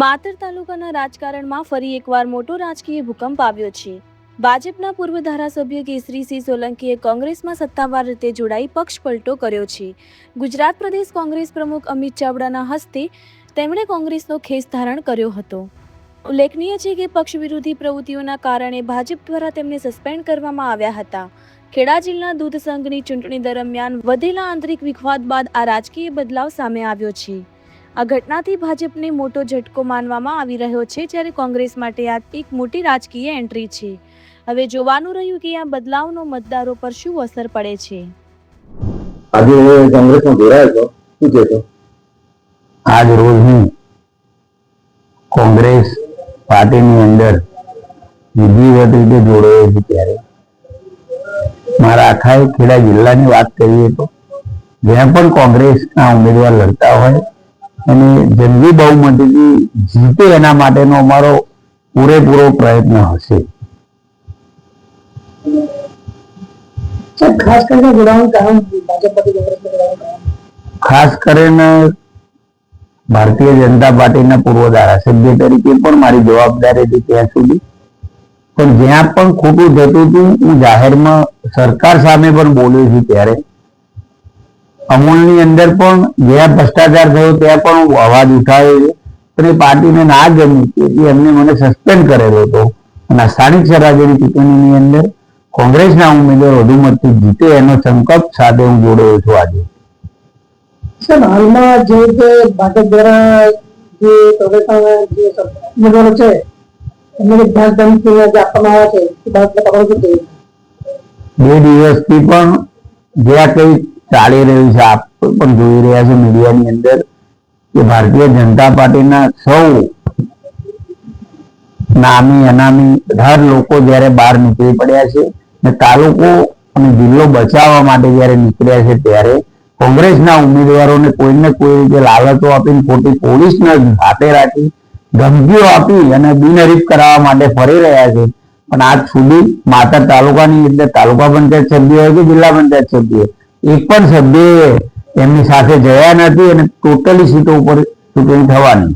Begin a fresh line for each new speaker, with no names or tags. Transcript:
માતર તાલુકાના રાજકારણમાં ફરી એકવાર મોટો રાજકીય ભૂકંપ આવ્યો છે। ભાજપના પૂર્વ ધારાસભ્ય કેસરીસિંહ સોલંકીએ કોંગ્રેસમાં સત્તાવાર રીતે જોડાઈ પક્ષ પલટો કર્યો છે। ગુજરાત પ્રદેશ કોંગ્રેસ પ્રમુખ અમિત ચાવડાના હસ્તે તેમણે કોંગ્રેસનો ખેસ ધારણ કર્યો હતો। ઉલ્લેખનીય છે કે પક્ષ વિરોધી પ્રવૃત્તિઓના કારણે ભાજપ દ્વારા તેમને સસ્પેન્ડ કરવામાં આવ્યા હતા। ખેડા જિલ્લા દૂધ સંઘની ચૂંટણી દરમિયાન વધેલા આંતરિક વિવાદ બાદ આ રાજકીય બદલાવ સામે આવ્યો છે। આ ઘટનાથી ભાજપને મોટો ઝટકો માનવામાં આવી રહ્યો છે, જ્યારે કોંગ્રેસ માટે આ એક મોટી રાજકીય એન્ટ્રી છે। હવે જોવાનું રહ્યું કે આ બદલાવનો મતદારો પર શું અસર પડે છે।
આજે કોંગ્રેસમાં જોડાયો છો, શું કહેશો? આજ રોજ હું કોંગ્રેસ પાર્ટીની અંદર વિધિવત રીતે જોડાયો છું, ત્યારે મારા આખા ખેડા જિલ્લાની વાત કરીએ તો જ્યાં પણ કોંગ્રેસના ઉમેદવાર લડતા હોય અને જંગી બહુમતીથી જીતે એના માટેનો અમારો પૂરેપૂરો પ્રયત્ન હશે। ખાસ કરીને ભારતીય જનતા પાર્ટીના પૂર્વ ધારાસભ્ય તરીકે પણ મારી જવાબદારી હતી ત્યાં સુધી, પણ જ્યાં પણ ખોટું થતું હતું હું જાહેરમાં સરકાર સામે પણ બોલ્યો છું। ત્યારે અમૂલની અંદર પણ જ્યાં ભ્રષ્ટાચાર થયો ત્યાં પણ અવાજ ઉઠાવ્યો છે, પણ એ પાર્ટીને ના ગમ્યું તેથી એમને મને સસ્પેન્ડ કરેલો હતો અને સ્થાનિક સ્વરાજ્યની ચૂંટણીની અંદર કોંગ્રેસના ઉમેદવાર વધુ મતથી જીતે એનો સંકલ્પ સાથે હું જોડાયો છું। આજે
સર, હાલમાં જે રીતે ભાજપ દ્વારા જે કોંગ્રેસના જે ઉમેદવારો છે એમને ધ્યાન ધમકી જે આપવામાં આવે છે,
બે દિવસથી પણ જે આ કઈ ચાલી રહ્યું છે આપ પણ જોઈ રહ્યા છો મીડિયાની અંદર કે ભારતીય જનતા પાર્ટીના સૌ નામી અનામી બધા લોકો જયારે બહાર નીકળી પડ્યા છે ને તાલુકો અને જિલ્લો બચાવવા માટે જયારે નીકળ્યા છે, ત્યારે કોંગ્રેસના ઉમેદવારોને કોઈને કોઈ રીતે લાલચો આપીને ખોટી પોલીસને હાથે રાખી ધમકીઓ આપી અને બિનહરીફ કરાવવા માટે ફરી રહ્યા છે। પણ આજ સુધી માત્ર તાલુકાની અંદર તાલુકા પંચાયત સભ્ય હોય કે જિલ્લા પંચાયત સભ્ય એક પણ સભ્ય એમની સાથે જયા નથી અને ટોટલી સીટો ઉપર ચૂંટણી થવાની।